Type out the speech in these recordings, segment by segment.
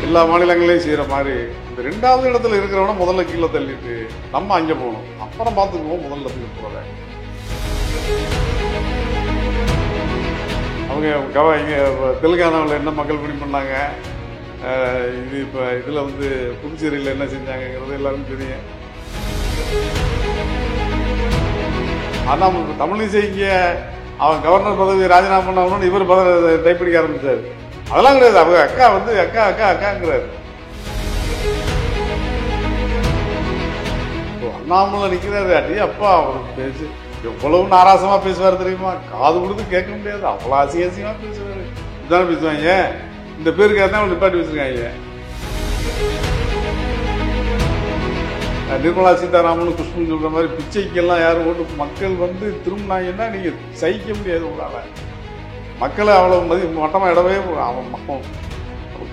எல்லா மாநிலங்களையும் செய்கிற மாதிரி இந்த 2வது இடத்துல இருக்கிறவன முதல்ல கீழே தள்ளிட்டு நம்ம அங்கே போகணும், அப்புறம் பார்த்துக்குவோம் முதல் இடத்துக்கு போகிறத. அவங்க இங்கே தெலுங்கானாவில் என்ன மக்கள் பணி பண்ணாங்க, இது இப்போ இதில் புதுச்சேரியில் என்ன செஞ்சாங்கிறது எல்லாருக்கும் தெரியும். ஆனால் தமிழிசை இங்கே அவன் கவர்னர் பதவி ராஜினாமா பண்ணவனு இவர் டைப்பிடிக்க ஆரம்பித்தார். அதெல்லாம் கிடையாது. அவங்க அக்கா அக்கா அக்கா அக்காங்கிறாரு. அண்ணாமலை நிற்கிறாரு, அடி அப்பா அவர் பேசு எவ்வளவு நாராசமா பேசுவார் தெரியுமா, காது கொடுத்து கேட்க முடியாது, அவ்வளோ அசிங்கமா பேசுவாரு. இதுதானே பேசுவாங்க, இந்த பேருக்காக தான் அவங்க நிப்பாட்டி வச்சிருக்காங்க. நிர்மலா சீதாராமன் குஷ்பு சொல்ற மாதிரி பிச்சைக்கெல்லாம் யாரும் ஓட்டு மக்கள் திரும்பினாங்கன்னா நீங்க சகிக்க முடியாது. உங்களால மக்களை அவ்வளவு மட்டமா இடவே மக்கள்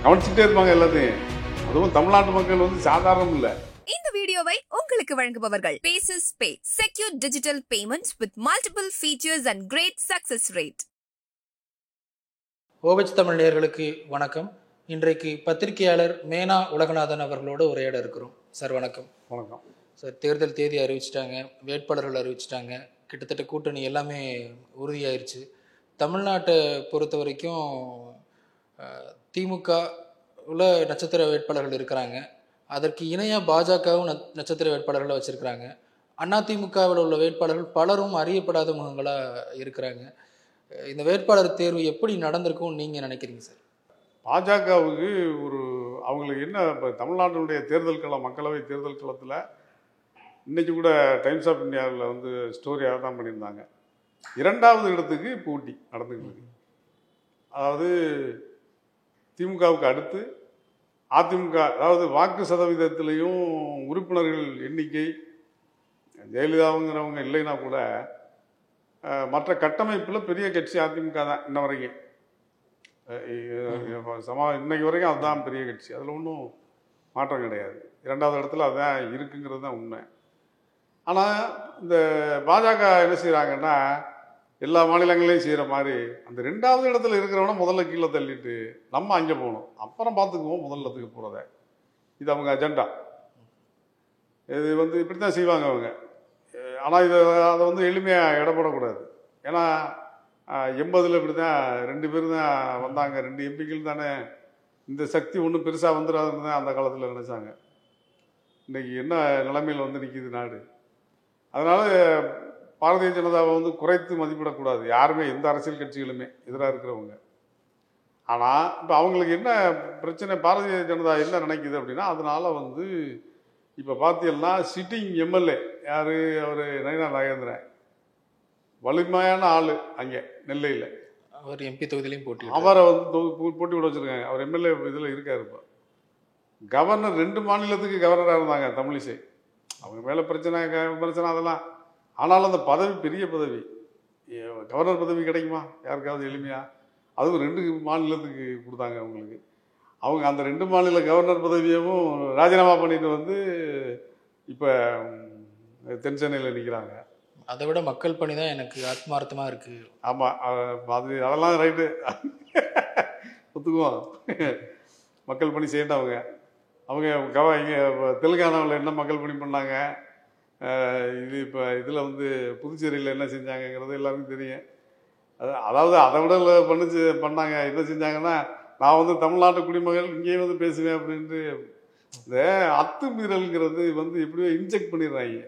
கவனிச்சுட்டே இருப்பாங்க எல்லாத்தையும். அதுவும் தமிழ்நாட்டு மக்கள் சாதாரணம் இல்லை. இந்த வீடியோவை உங்களுக்கு வழங்குபவர்கள் பேசஸ் பே, secure digital payments with multiple features and great success rate. ஓபச் தமிழ் நேயர்களுக்கு வணக்கம். இன்றைக்கு பத்திரிகையாளர் மேனா உலகநாதன் அவர்களோடு உரையாட இருக்கிறோம். சார் வணக்கம். வணக்கம் சார். தேர்தல் தேதி அறிவிச்சிட்டாங்க, வேட்பாளர்கள் அறிவிச்சிட்டாங்க, கிட்டத்தட்ட கூட்டணி எல்லாமே உறுதியாயிருச்சு. தமிழ்நாட்டை பொறுத்த வரைக்கும் திமுக உள்ள நட்சத்திர வேட்பாளர்கள் இருக்கிறாங்க, அதற்கு இணையாக பாஜகவும் நட்சத்திர வேட்பாளர்களை வச்சுருக்கிறாங்க. அதிமுகவில் உள்ள வேட்பாளர்கள் பலரும் அறியப்படாத முகங்களாக இருக்கிறாங்க. இந்த வேட்பாளர் தேர்வு எப்படி நடந்திருக்கும் நீங்கள் நினைக்கிறீங்க சார்? பாஜகவுக்கு அவங்களுக்கு என்ன, இப்போ தமிழ்நாட்டினுடைய தேர்தல் களம், மக்களவை தேர்தல் களத்தில் இன்றைக்கி கூட டைம்ஸ் ஆஃப் இந்தியாவில் ஸ்டோரியாக தான் பண்ணியிருந்தாங்க. 2வது இடத்துக்கு போட்டி நடந்துக்கிட்டு. அதாவது திமுகவுக்கு அடுத்து அதிமுக, அதாவது வாக்கு சதவீதத்திலையும் உறுப்பினர்கள் எண்ணிக்கை ஜெயலலிதாவுங்கிறவங்க இல்லைன்னா கூட மற்ற கட்டமைப்பில் பெரிய கட்சி அதிமுக தான் இன்ன வரைக்கும். இன்னைக்கு வரைக்கும் அதுதான் பெரிய கட்சி, அதில் ஒன்றும் மாற்றம் கிடையாது. 2வது இடத்துல அதுதான் இருக்குங்கிறது தான் உண்மை. ஆனால் இந்த பாஜக என்ன செய்கிறாங்கன்னா எல்லா மாநிலங்களையும் செய்கிற மாதிரி அந்த 2வது இடத்துல இருக்கிறவன முதல்ல கீழே தள்ளிட்டு நம்ம அங்கே போகணும், அப்புறம் பார்த்துக்குவோம் முதல் இடத்துக்கு போகிறத. இது அவங்க அஜெண்டா. இது இப்படி தான் செய்வாங்க அவங்க. ஆனால் அதை எளிமையாக இடப்படக்கூடாது. ஏன்னா 80 இப்படி தான் 2 பேர் தான் வந்தாங்க, 2 எம்பிக்கள் தானே, இந்த சக்தி ஒன்றும் பெருசாக வந்துடாதுன்னு தான் அந்த காலத்தில் நினச்சாங்க. இன்றைக்கி என்ன நிலைமையில் நிற்கிது நாடு. அதனால் பாரதிய ஜனதாவை குறைத்து மதிப்பிடக்கூடாது யாருமே, எந்த அரசியல் கட்சிகளுமே எதிராக இருக்கிறவங்க. ஆனால் இப்போ அவங்களுக்கு என்ன பிரச்சனை, பாரதிய ஜனதா என்ன நினைக்குது அப்படின்னா, அதனால் இப்போ பார்த்தீங்கன்னா சிட்டிங் எம்எல்ஏ யார், அவர் நயினா நாகேந்திரன், வலிமையான ஆள் அங்கே நெல்லையில். அவர் எம்பி தொகுதியிலையும் போட்டி, அவரை போட்டி விட வச்சுருக்காங்க. அவர் எம்எல்ஏ இதில் இருக்கார். இப்போ கவர்னர் 2 மாநிலத்துக்கு கவர்னராக இருந்தாங்க தமிழிசை. அவங்க மேலே பிரச்சனை அதெல்லாம். ஆனாலும் அந்த பதவி பெரிய பதவி, கவர்னர் பதவி கிடைக்குமா யாருக்காவது எளிமையா? அதுவும் 2 மாநிலத்துக்கு கொடுத்தாங்க அவங்களுக்கு. அவங்க அந்த 2 மாநில கவர்னர் பதவியவும் ராஜினாமா பண்ணிட்டு இப்போ தென் சென்னையில் நிற்கிறாங்க. அதை விட மக்கள் பணி தான் எனக்கு ஆத்மார்த்தமாக இருக்குது. ஆமாம், அதெல்லாம் ரைட்டு, ஒத்துக்குவோம். மக்கள் பணி செய்யணும். அவங்க இங்கே தெலுங்கானாவில் என்ன மக்கள் பணி பண்ணாங்க, இது இப்போ இதில் புதுச்சேரியில் என்ன செஞ்சாங்கங்கிறது எல்லாருக்கும் தெரியும். அதாவது அதை விட பண்ணாங்க. என்ன செஞ்சாங்கன்னா, நான் தமிழ்நாட்டு குடிமகள் இங்கேயே பேசுவேன் அப்படின்ட்டு இந்த அத்துமீறல்ங்கிறது எப்படியோ இன்ஜெக்ட் பண்ணிடுறாங்க.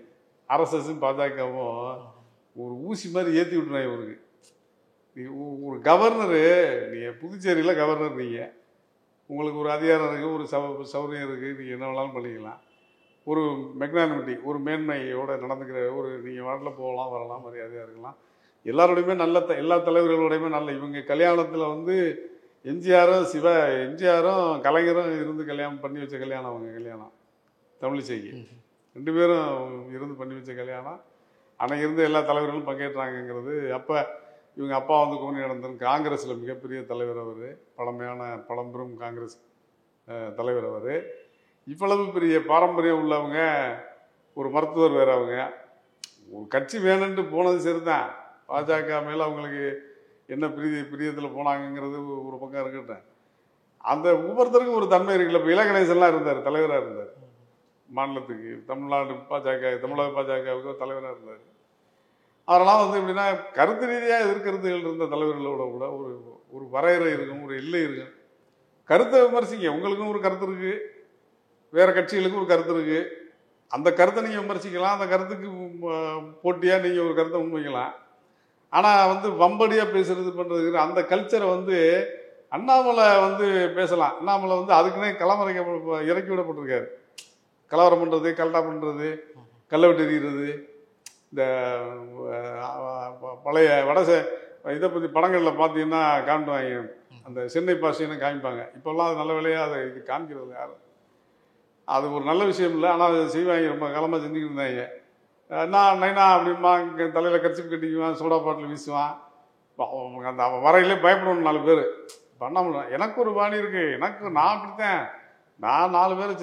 ஆர்எஸ்எஸும் பாஜகவும் ஒரு ஊசி மாதிரி ஏற்றி விட்டுறாங்க. ஒரு கவர்னரு, நீங்கள் புதுச்சேரியில் கவர்னர், நீங்கள் உங்களுக்கு ஒரு அதிகாரம் இருக்குது, ஒரு சௌரியம் இருக்குது, நீங்கள் என்ன வேணாலும் பண்ணிக்கலாம். ஒரு மெக்னானிமிட்டி, ஒரு மேன்மையோடு நடந்துக்கிற நீங்கள் வாட்டில் போகலாம் வரலாம், மரியாதையாக இருக்கலாம். எல்லாரோடையுமே எல்லா தலைவர்களோடையுமே நல்ல. இவங்க கல்யாணத்தில் எம்ஜிஆரும் கலைஞரும் இருந்து கல்யாணம் பண்ணி வச்ச கல்யாணம். அவங்க கல்யாணம் தமிழிசைக்கு 2 பேரும் இருந்து பண்ணி வச்ச கல்யாணம். ஆனால் இருந்து எல்லா தலைவர்களும் பங்கேற்றாங்கிறது. அப்போ இவங்க அப்பா கோனி நடந்தன் காங்கிரஸில் மிகப்பெரிய தலைவர். அவர் பழம்பெரும் காங்கிரஸ் தலைவர். அவர் இவ்வளவு பெரிய பாரம்பரியம் உள்ளவங்க, ஒரு மருத்துவர் வேறு. அவங்க ஒரு கட்சி வேணுன்ட்டு போனது சரிதான். பாஜக மேலே அவங்களுக்கு என்ன பிரியத்தில் போனாங்கங்கிறது ஒரு பக்கம் இருக்கட்டும். அந்த ஒவ்வொருத்தருக்கும் ஒரு தன்மை இருக்குல்ல. இப்போ இலகணேசன்லாம் இருந்தார், தலைவராக இருந்தார் மாநிலத்துக்கு, தமிழ்நாடு தமிழக பாஜகவுக்கு தலைவராக இருந்தார். அதெல்லாம் வந்து எப்படின்னா கருத்து ரீதியாக எதிர்கருத்துகள் இருந்த தலைவர்களோட கூட ஒரு ஒரு வரையறை இருக்கும், ஒரு எல்லை இருக்கும். கருத்தை விமர்சிங்க, உங்களுக்கும் ஒரு கருத்து இருக்குது, வேறு கட்சிகளுக்கும் ஒரு கருத்து இருக்குது. அந்த கருத்தை நீங்கள் விமர்சிக்கலாம், அந்த கருத்துக்கு போட்டியாக நீங்கள் ஒரு கருத்தை முன்வைக்கலாம். ஆனால் வந்து வம்படியாக பேசுறது பண்ணுறதுக்கு அந்த கல்ச்சரை வந்து அண்ணாமலை வந்து பேசலாம். அண்ணாமலை வந்து அதுக்குன்னே இறக்கி விடப்பட்டிருக்காரு. கலவரம் பண்ணுறது, கலட்டா பண்ணுறது, கல்லை விட்டு எறிகிறது, இந்த பழைய இதை பற்றி படங்களில் பார்த்தீங்கன்னா காமிட்டுவாங்க, அந்த சென்னை பாஷைன்னு காமிப்பாங்க. இப்போல்லாம் அது நல்ல வேலையாக அதை இது காமிக்கிறது யாரும். அது ஒரு நல்ல விஷயம் இல்லை, ஆனால் அதை செய்வாங்க, ரொம்ப காலமாக செஞ்சுக்கிட்டு இருந்தாங்க. நான் நைனா அப்படிமா தலையில் கர்ச்சிப் கட்டிக்குவான், சோடா பாட்டில் வீசுவான். அந்த வரையிலே பயப்படணும் 4 பேர். பண்ண எனக்கு ஒரு பாணி இருக்குது, நான் அப்படித்தான், நான் 4 பேர்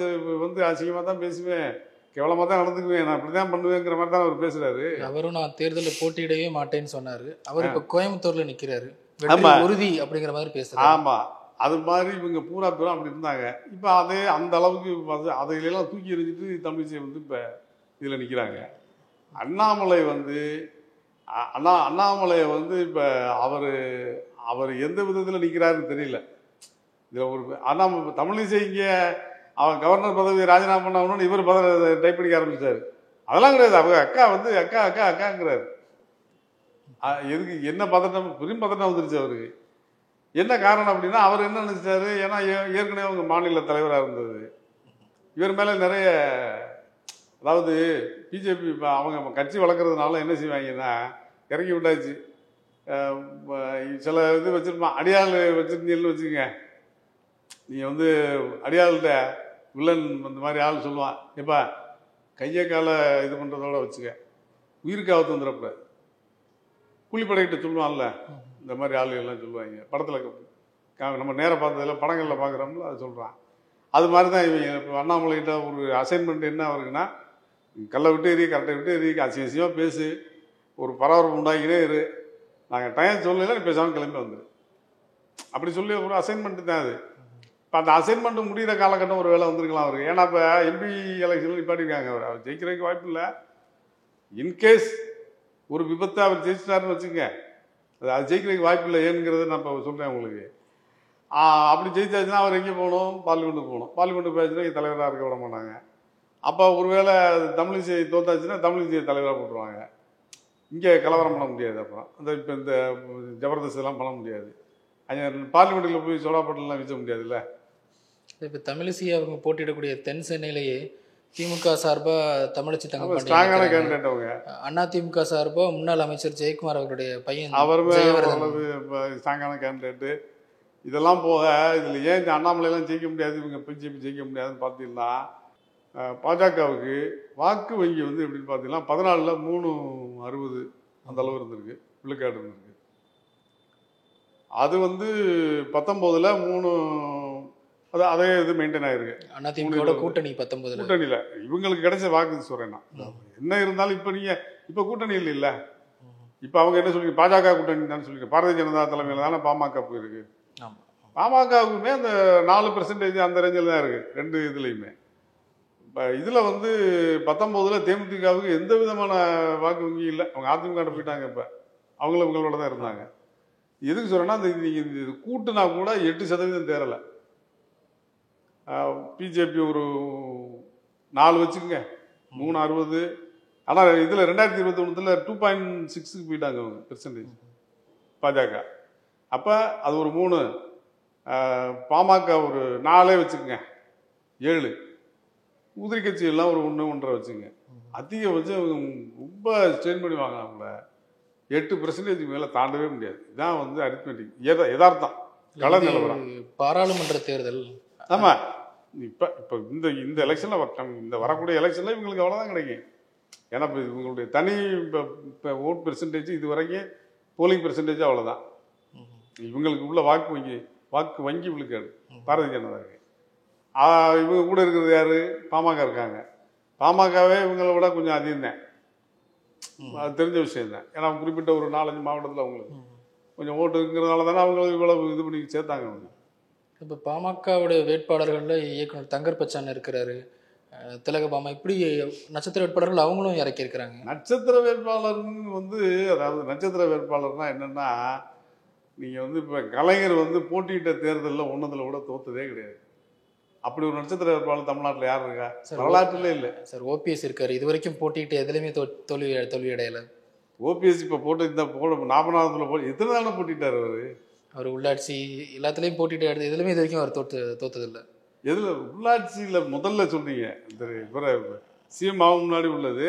வந்து அசிங்கமாக தான் பேசுவேன், கேவலமாக தான் நடந்துக்குவேன், நான் இப்படி தான் பண்ணுவேங்கிற மாதிரி தான் அவர் பேசுகிறாரு. அவரும் நான் தேர்தலில் போட்டியிடவே மாட்டேன்னு சொன்னார். அவர் இப்போ கோயம்புத்தூரில் நிற்கிறாரு, உறுதி அப்படிங்கிற மாதிரி பேசுகிறார். ஆமாம், அது மாதிரி இவங்க பூரா பேரும் அப்படி இருந்தாங்க. இப்போ அதே அந்த அளவுக்கு அதையெல்லாம் தூக்கி எறிஞ்சிட்டு தமிழிசை வந்து இப்போ இதில் நிற்கிறாங்க. அண்ணாமலை வந்து அண்ணாமலையை வந்து இப்போ அவர் எந்த விதத்தில் நிற்கிறாருன்னு தெரியல. இதில் ஒரு தமிழிசை இங்கே அவன் கவர்னர் பதவியை ராஜினாமா பண்ண இவர் டைப் பண்ணிக்க ஆரம்பிச்சிட்டாரு. அதெல்லாம் கிடையாது. அவங்க அக்கா வந்து அக்கா அக்கா அக்காங்கிறாரு. எதுக்கு என்ன பதட்டம், பெரும் பதட்டம் வந்துருச்சு அவருக்கு. என்ன காரணம் அப்படின்னா அவர் என்ன நினைச்சாரு, ஏன்னா ஏற்கனவே அவங்க மாநில தலைவராக இருந்தது, இவர் மேலே நிறைய, அதாவது பிஜேபி அவங்க கட்சி வளர்க்குறதுனால என்ன செய்வாங்கன்னா இறக்கி விட்டாச்சு. சில இது வச்சுருப்பான், அடியாள் வச்சுருந்தீங்கன்னு வச்சுக்கோங்க, நீங்கள் வந்து அடியாள்கிட்ட வில்லன் அந்த மாதிரி ஆள் சொல்லுவான், எப்பா கையை காலை இது பண்ணுறதோட வச்சுக்க, உயிருக்கு ஆபத்து வந்துடக்கூடாது. கூலிப்படைகிட்ட சொல்லுவான்ல, இந்த மாதிரி ஆளுகள்லாம் சொல்லுவாங்க படத்தில், நம்ம நேராக பார்த்ததில் படங்களில் பார்க்குறோம்ல, அது சொல்கிறான். அது மாதிரி தான் இவங்க. இப்போ அண்ணாமலைகிட்ட ஒரு அசைன்மெண்ட் என்ன அவருக்குன்னா, கல்லை விட்டு எறி, கரெக்டை விட்டு எறி, அசிங்கமாக பேசு, ஒரு பரபரப்பு உண்டாக்கினே இரு, நாங்கள் டைம் சொல்லல, நீ பேசாமல் கிளம்பி வந்துடு, அப்படி சொல்லி ஒரு அசைன்மெண்ட்டு தான் அது. இப்போ அந்த அசைன்மெண்ட் முடிகிற காலகட்டம் ஒரு வேலை வந்திருக்கலாம் அவருக்கு. ஏன்னா இப்போ எம்பி எலெக்ஷனில் நிப்பாட்டிருக்காங்க, அவர் ஜெயிக்கிறதுக்கு வாய்ப்பு இல்லை. இன்கேஸ் ஒரு விபத்தை அவர் ஜெயிச்சிட்டாருன்னு வச்சுங்க, அது ஜெயிக்கிறதுக்கு வாய்ப்பு இல்லை. ஏன்ங்கிறத நான் இப்போ சொல்கிறேன் உங்களுக்கு. அப்படி ஜெயிச்சாச்சுன்னா அவர் எங்கே போகணும், பார்லிமெண்ட்டுக்கு போகணும். பார்லிமெண்ட்டுக்கு போயாச்சுன்னா தலைவராக இருக்க விட மாட்டாங்க. அப்போ ஒருவேளை தமிழிசை தோத்தாச்சுன்னா தமிழிசை தலைவராக போட்டுருவாங்க. இங்கே கலவரம் பண்ண முடியாது. அப்புறம் இப்போ இந்த ஜபர்தஸ்த் எல்லாம் பண்ண முடியாது. அங்கே பார்லிமெண்ட்டில் போய் சோடா பாட்டிலாம் வீச முடியாதுல்ல. இப்போ தமிழிசை அவங்க போட்டியிடக்கூடிய தென் சென்னையிலேயே திமுக சார்பாக தமிழச்சி தங்கம் ஸ்ட்ராங்கான கேண்டிடேட் அவங்க. அதிமுக சார்பாக முன்னாள் அமைச்சர் ஜெயக்குமார் அவருடைய பையன், அவருமே ஸ்ட்ராங்கான கேண்டிடேட்டு. இதெல்லாம் போக இதில் ஏன் இந்த அண்ணாமலையெல்லாம் ஜெயிக்க முடியாது, இவங்க பிஜேபி ஜெயிக்க முடியாதுன்னு பார்த்தீங்கன்னா, பாஜகவுக்கு வாக்கு வங்கி வந்து எப்படின்னு பார்த்தீங்கன்னா 14ல் 360 அந்த அளவு இருந்திருக்கு, விழுக்காடு இருந்திருக்கு. அது வந்து 19ல் 3, அதே இது மெயின்டைன் ஆயிருக்கு. அதிமுக கூட்டணி 19 கூட்டணியில் இவங்களுக்கு கிடைச்ச வாக்கு சொல்கிறேன் நான். என்ன இருந்தாலும் இப்போ கூட்டணியில் இல்லை. இப்போ அவங்க என்ன சொல்லுங்க, பாஜக கூட்டணி தான் சொல்லுங்க, பாரதிய ஜனதா தலைமையில் தானே பாமக போயிருக்கு. பாமகவுக்குமே அந்த 4% அந்த ரேஞ்சில் தான் இருக்குது, 2 இதுலையுமே. இப்போ இதில் வந்து 19ல் தேமுதிகவுக்கு எந்த விதமான வாக்கு வங்கி இல்லை. அவங்க அதிமுக போயிட்டாங்க. இப்போ அவங்களும் இவங்களோட தான் இருந்தாங்க. எதுக்கு சொல்கிறேன்னா, இந்த இது கூட்டுனா கூட 8% தேரலை. பிஜேபி ஒரு 4 வச்சுக்கோங்க, 360. ஆனால் இதில் 2021 2.6க்கு போயிட்டாங்க அவங்க பெர்சன்டேஜ் பாஜக. அப்போ அது ஒரு 3, பாமக ஒரு 4 வச்சுக்கோங்க, 7, உதிரி கட்சியெல்லாம் ஒரு 1, 1.5 வச்சுங்க. அதிகபட்சம் ரொம்ப ஸ்ட்ரெயின் பண்ணி வாங்க, அவங்கள 8% மேலே தாண்டவே முடியாது. இதான் வந்து அரித்மெட்டிக், யதார்த்தம், கள நிலவரம். பாராளுமன்ற தேர்தல். ஆமாம், இப்போ இந்த எலெக்ஷனில், இந்த வரக்கூடிய எலெக்ஷனில் இவங்களுக்கு அவ்வளோதான் கிடைக்கும். ஏன்னா இப்போ இவங்களுடைய தனி இப்போ ஓட் பெர்சன்டேஜ் இது வரைக்கும் போலிங் பெர்சன்டேஜ் அவ்வளோதான். இவங்களுக்கு உள்ள வாக்கு வங்கி விழுக்காடு பாரதிய ஜனதாவுக்கு. இவங்க கூட இருக்கிறது யார், பாமக இருக்காங்க. பாமகவே இவங்களை விட கொஞ்சம் அதிகம்தான், அது தெரிஞ்ச விஷயம்தான். ஏன்னா குறிப்பிட்ட ஒரு 4-5 மாவட்டத்தில் அவங்களுக்கு கொஞ்சம் ஓட்டு இருக்கிறதுனால தானே அவங்களுக்கு இவ்வளவு இது பண்ணி சேர்த்தாங்க. அவங்க இப்போ பாமகவுடைய வேட்பாளர்களில் இயக்குனர் தங்கர் பச்சான் இருக்கிறாரு, திலகபாமா, இப்படி நட்சத்திர வேட்பாளர்கள் அவங்களும் இறக்கியிருக்கிறாங்க. நட்சத்திர வேட்பாளர்னு வந்து, அதாவது நட்சத்திர வேட்பாளர்னா என்னன்னா, நீங்கள் வந்து இப்போ கலைஞர் வந்து போட்டியிட்ட தேர்தலில் ஒன்றத்தில் கூட தோத்ததே கிடையாது. அப்படி ஒரு நட்சத்திர வேட்பாளர் தமிழ்நாட்டில் யார் இருக்கா? வரலாற்றிலே இல்லை சார். ஓபிஎஸ் இருக்காரு, இது வரைக்கும் போட்டிட்டு எதுலையுமே தோல்வி அடையல. ஓபிஎஸ் இப்போ போட்டு இந்த 40ல் போட்டு எத்தனை தானே போட்டிட்டார் அவர்? அவர் உள்ளாட்சி எல்லாத்துலேயும் போட்டிட்டு எடுத்து எதுலையுமே இது வரைக்கும் அவர் தோத்ததில்லை. எதில் உள்ளாட்சியில் முதல்ல சொன்னீங்க? இந்த சிஎம் ஆகும் முன்னாடி உள்ளது,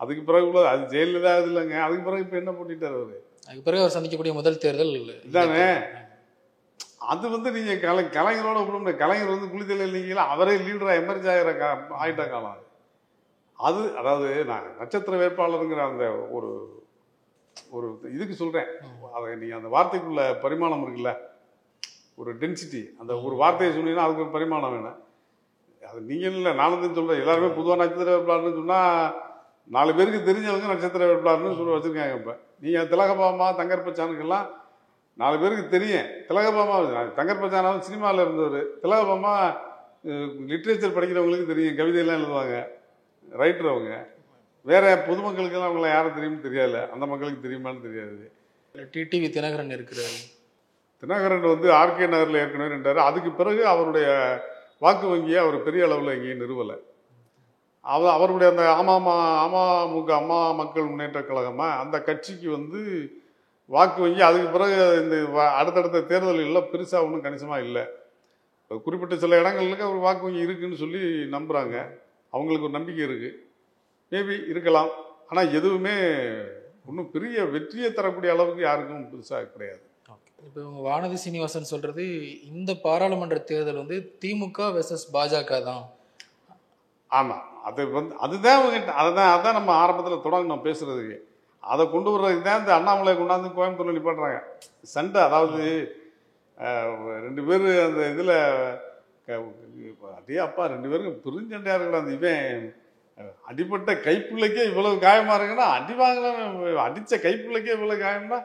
அதுக்கு பிறகு உள்ளது, அது ஜெயலலிதா இது இல்லைங்க. அதுக்கு பிறகு இப்போ என்ன போட்டிட்டார் அவர்? அதுக்கு பிறகு அவர் சந்திக்கக்கூடிய முதல் தேர்தல் இதானே. அது வந்து நீங்கள் கலைஞரோட ஒப்பிட, கலைஞர் வந்து குளித்தலை இல்லைங்களா, அவரே லீடராக எமர்ஜ் ஆகிட்ட காலம் அது. அதாவது நான் நட்சத்திர வேட்பாளருங்கிற அந்த ஒரு ஒரு இதுக்கு சொல்கிறேன். அதை நீங்கள் அந்த வார்த்தைக்குள்ள பரிமாணம் இருக்குல்ல, ஒரு டென்சிட்டி, அந்த ஒரு வார்த்தையை சொன்னீங்கன்னா அதுக்கு ஒரு பரிமாணம் வேணும். அது நீங்கள் இல்லை, நானும் சொல்கிறேன். எல்லாருமே பொதுவாக நட்சத்திர வேட்பாளர்னு சொன்னால் 4 பேருக்கு தெரிஞ்சவங்க நட்சத்திர வேட்பாளர்னு சொல்லி வச்சுருக்காங்க. இப்போ நீங்கள் திலகபாமா தங்கர் பச்சானுக்கெல்லாம் 4 பேருக்கு தெரியும். திலகபாமா தங்கர் பச்சானாவும் சினிமாவில் இருந்தவர். திலகபாமா லிட்ரேச்சர் படிக்கிறவங்களுக்கு தெரியும், கவிதையெல்லாம் எழுதுவாங்க, ரைட்டர் அவங்க. வேற பொதுமக்களுக்கெல்லாம் அவங்கள யாரும் தெரியும்னு தெரியாது, அந்த மக்களுக்கு தெரியுமான்னு தெரியாது. டிடிவி தினகரன் இருக்கிறாரு. தினகரன் வந்து ஆர்கே நகரில் ஏற்கனவே நின்றார். அதுக்கு பிறகு அவருடைய வாக்கு வங்கியை அவர் பெரிய அளவில் எங்கேயும் நிறுவலை. அவருடைய அந்த அமமுக அம்மா மக்கள் முன்னேற்ற கழகமாக அந்த கட்சிக்கு வந்து வாக்கு வங்கி அதுக்கு பிறகு இந்த அடுத்தடுத்த தேர்தல்களில் பெருசாக ஒன்றும் கணிசமாக இல்லை. குறிப்பிட்ட சில இடங்களுக்கு அவர் வாக்கு வங்கி இருக்குதுன்னு சொல்லி நம்புகிறாங்க. அவங்களுக்கு ஒரு நம்பிக்கை இருக்குது, மேபி இருக்கலாம். ஆனால் எதுவுமே ஒன்றும் பெரிய வெற்றியை தரக்கூடிய அளவுக்கு யாருக்கும் பெருசாக கிடையாது. இப்போ வானதி சீனிவாசன் சொல்கிறது, இந்த பாராளுமன்ற தேர்தல் வந்து திமுக வெர்சஸ் பாஜக தான். ஆமாம், அது வந்து அதுதான் அவங்ககிட்ட, அதான் நம்ம ஆரம்பத்தில் தொடங்கணும் பேசுகிறதுக்கு. அதை கொண்டு வர்றதுக்கு தான் இந்த அண்ணாமலை கொண்டாந்து கோயம்புத்தூரில் நிப்பாட்டுறாங்க. சண்டை, அதாவது 2 பேர் அந்த இதில் அடியே அப்பா 2 பேருக்கும் பிரிஞ்சண்டையாக இருக்கக்கூடாது. அந்த இவன் அடிப்பட்ட கைப்பிள்ளைக்கே இவ்வளவு காயமாக இருக்குன்னா, அடி வாங்கினவன் அடித்த கைப்பிள்ளைக்கே இவ்வளவு காயம்னா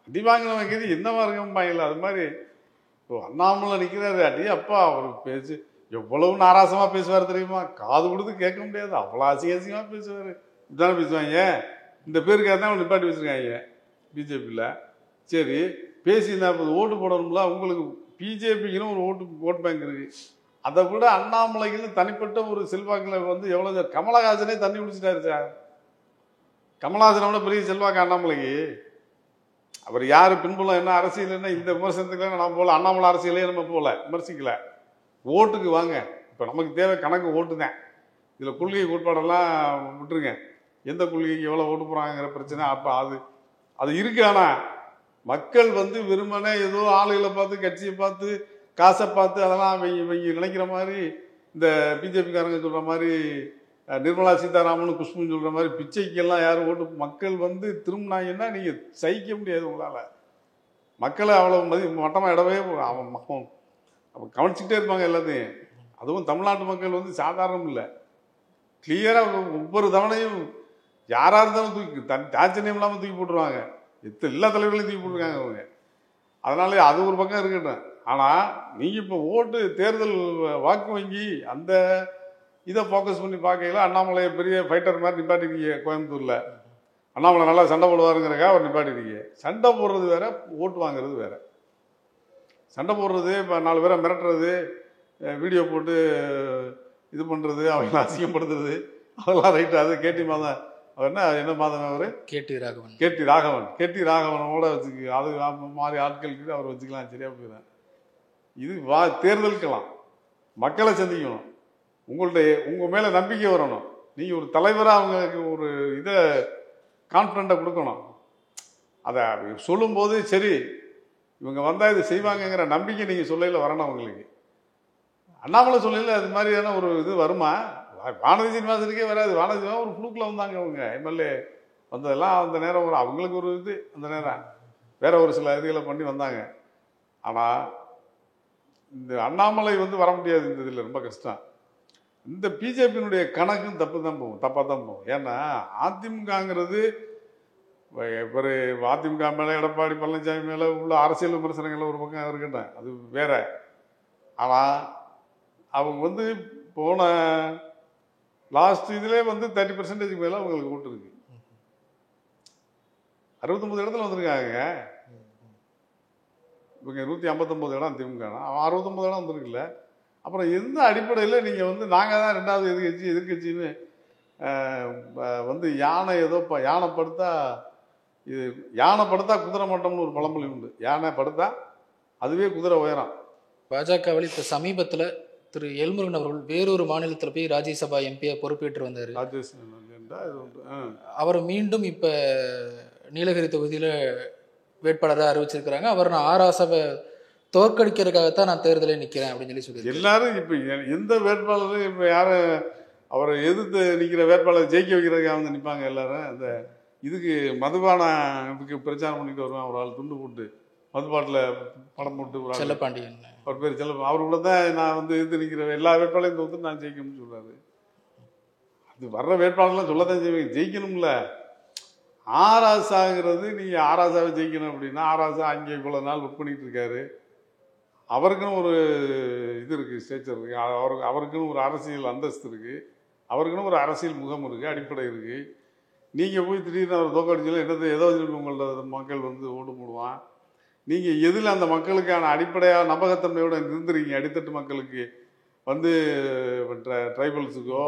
அடி வாங்கினவன் கேது என்னவா இருக்கும்பாங்கல்ல, அது மாதிரி அண்ணாமலை நிற்கிறாரு. அடியே அப்பா அவர் பேச்சு எவ்வளவு நாராசமாக பேசுவார் தெரியுமா? காது கொடுத்து கேட்க முடியாது, அவ்வளோ அசிங்கமாக பேசுவார். இப்படிதானே பேசுவாங்க. இந்த பேருக்காக தான் அவன் நிப்பாட்டி வச்சுருக்காங்க பிஜேபியில். சரி, பேசி 40 ஓட்டு போடணும்ல, உங்களுக்கு பிஜேபிக்குன்னு ஒரு ஓட் பேங்க் இருக்குது. அதை விட அண்ணாமலைக்குன்னு தனிப்பட்ட ஒரு செல்வாக்கில் வந்து எவ்வளோ, கமலஹாசனே தண்ணி குடிச்சிட்டாரு சார். கமலஹாசனை விட பெரிய செல்வாக்கு அண்ணாமலைக்கு. அவர் யார் பின்புலம் என்ன அரசியல் என்ன இந்த விமர்சனத்துக்குலாம் நான் போகல. அண்ணாமலை அரசியலே நம்ம போகல, விமர்சிக்கல. ஓட்டுக்கு வாங்க. இப்போ நமக்கு தேவை கணக்கு ஓட்டு தான். இதில் கொள்கை கோட்பாடெல்லாம் விட்டுருங்க. எந்த கொள்கைக்கு எவ்வளோ ஓட்டு போகிறாங்கிற பிரச்சனை அப்போ அது இருக்கு. ஆனால் மக்கள் வந்து வெறுமனே ஏதோ ஆளுகளை பார்த்து, கட்சியை பார்த்து, காசை பார்த்து அதெல்லாம் இவங்க நினைக்கிற மாதிரி, இந்த பிஜேபிக்காரங்க சொல்கிற மாதிரி, நிர்மலா சீதாராமன் குஷ்புன்னு சொல்கிற மாதிரி பிச்சைக்கெல்லாம் யாரும் ஓட்டு, மக்கள் வந்து திரும்பினாங்கன்னா நீங்கள் சகிக்க முடியாது உங்களால். மக்களை அவ்வளோ மட்டமாக இடவே அவன் கவனிச்சுக்கிட்டே இருப்பாங்க எல்லாத்தையும். அதுவும் தமிழ்நாட்டு மக்கள் வந்து சாதாரணம் இல்லை, கிளியராக ஒவ்வொரு தவணையும் யாராக இருந்தாலும் தூக்கி தாட்சணியம் இல்லாமல் தூக்கி போட்டுருவாங்க. எல்லா தலைவர்களையும் தூக்கி போட்டுருக்காங்க அவங்க. அதனால அது ஒரு பக்கம் இருக்கட்டும். ஆனால் நீங்கள் இப்போ ஓட்டு தேர்தல் வாக்கு வங்கி அந்த இதை ஃபோக்கஸ் பண்ணி பார்க்கல. அண்ணாமலையை பெரிய ஃபைட்டர் மாதிரி நிப்பாட்டிருக்கீங்க கோயம்புத்தூரில். அண்ணாமலை நல்லா சண்டை போடுவாருங்கிறக்கா அவர் நிப்பாட்டிருக்கீங்க. சண்டை போடுறது வேற, ஓட்டு வாங்குறது வேற. சண்டை போடுறது, இப்போ 4 பேரை மிரட்டுறது, வீடியோ போட்டு இது பண்ணுறது, அவங்கள அசிங்கப்படுத்துறது, அதெல்லாம் ரைட்டு. அது கேடி மாதம், அவர் என்ன மாதம் அவர் கேடி ராகவனோட வச்சுக்க, அது மாதிரி ஆட்களுக்கு அவர் வச்சுக்கலாம், சரியா போயிடும். இது தேர்தலுக்கெல்லாம் மக்களை சந்திக்கணும், உங்கள் மேலே நம்பிக்கை வரணும். நீங்கள் ஒரு தலைவராக அவங்களுக்கு ஒரு இதை கான்ஃபிடண்ட்டை கொடுக்கணும். அதை சொல்லும்போது சரி இவங்க வந்தால் இது செய்வாங்கங்கிற நம்பிக்கை நீங்கள் சொல்லையில் வரணும் அவங்களுக்கு. அண்ணாமலை சொல்லையில் அது மாதிரியான ஒரு இது வருமா? வானதி சீனிவாசனுக்கே வராது. வானதி ஒரு ஃப்ளூக்கில் வந்தாங்க அவங்க எம்எல்ஏ வந்ததெல்லாம் அந்த நேரம் ஒரு அவங்களுக்கு ஒரு இது, அந்த நேரம் வேற ஒரு சில இதுகளை பண்ணி வந்தாங்க. ஆனால் இந்த அண்ணாமலை வந்து வர முடியாது. இந்த இதில் ரொம்ப கஷ்டம். இந்த பிஜேபியினுடைய கணக்கும் தப்பாக தான் போகும். ஏன்னா அதிமுகங்கிறது ஒரு அதிமுக மேலே, எடப்பாடி பழனிசாமி மேலே உள்ள அரசியல் விமர்சனங்கள் ஒரு பக்கம் இருக்கட்டும், அது வேற. ஆனால் அவங்க வந்து போன லாஸ்ட் இதிலே வந்து 30% மேலே அவங்களுக்கு ஓட்டு இருக்கு. 69 இடத்துல வந்திருக்காங்க. இவங்க 159 இடம் திமுக, அவன் 69 இடம் வந்திருக்குல்ல. அப்புறம் எந்த அடிப்படையில் நீங்கள் வந்து நாங்கள் தான் 2வது எதிர்கட்சின்னு வந்து யானை ஏதோ யானை படுத்தா இது யானை படுத்தா குதிரை மட்டம்னு ஒரு பழமொழி உண்டு. யானை படுத்தா அதுவே குதிரை உயரம். பாஜகவில் இப்போ சமீபத்தில் திரு எல்முருகன் அவர்கள் வேறொரு மாநிலத்தில் போய் ராஜ்யசபா எம்பியை பொறுப்பேற்று வந்தார். அவர் மீண்டும் இப்போ நீலகிரி தொகுதியில் வேட்பாளராக அறிவிச்சிருக்கிறாங்க. அவர் நான் ஆராசாவை தோற்கடிக்கிறதுக்காகத்தான் நான் தேர்தலில் நிற்கிறேன் அப்படின்னு சொல்லி எல்லாரும் இப்போ எந்த வேட்பாளரும் இப்போ யாரும் அவரை எதிர்த்து நிற்கிற வேட்பாளர் ஜெயிக்க வைக்கிறதுக்காக வந்து நிற்பாங்க. எல்லாரும் அந்த இதுக்கு மதுபான இதுக்கு பிரச்சாரம் பண்ணிட்டு வருவான் ஒரு ஆள், துண்டு போட்டு மதுபாட்டில் படம் போட்டு ஒரு ஆள், செல்லப்பாண்டியன், அவர் பேர் செல்ல, அவர் கூட தான் நான் வந்து எதிர்த்து நிற்கிற எல்லா வேட்பாளரையும் தோற்று நான் ஜெயிக்கணும்னு சொல்றாரு. அது வர்ற வேட்பாளர்லாம் சொல்லத்தான் செய்வீங்க, ஜெயிக்கணும்ல. ஆராசாங்கிறது நீங்கள் ஆராசாவை ஜெயிக்கணும் அப்படின்னா ஆராசா அங்கே இவ்வளோ நாள் ஒர்க் பண்ணிட்டு இருக்காரு. அவருக்குன்னு ஒரு இது இருக்குது, ஸ்டேச்சர் இருக்குது, அவருக்குன்னு ஒரு அரசியல் அந்தஸ்து இருக்குது, அவருக்குன்னு ஒரு அரசியல் முகம் இருக்குது, அடிப்படை இருக்குது. நீங்கள் போய் திடீர்னு அவர் தோக்கடிச்சல என்னது ஏதோ உங்களோட மக்கள் வந்து ஓட்டு போடுவான். நீங்கள் எதில் அந்த மக்களுக்கான அடிப்படையாக நம்பகத்தன்மையோடு இருந்துருக்கீங்க, அடித்தட்டு மக்களுக்கு வந்து ட்ரைபல்ஸுக்கோ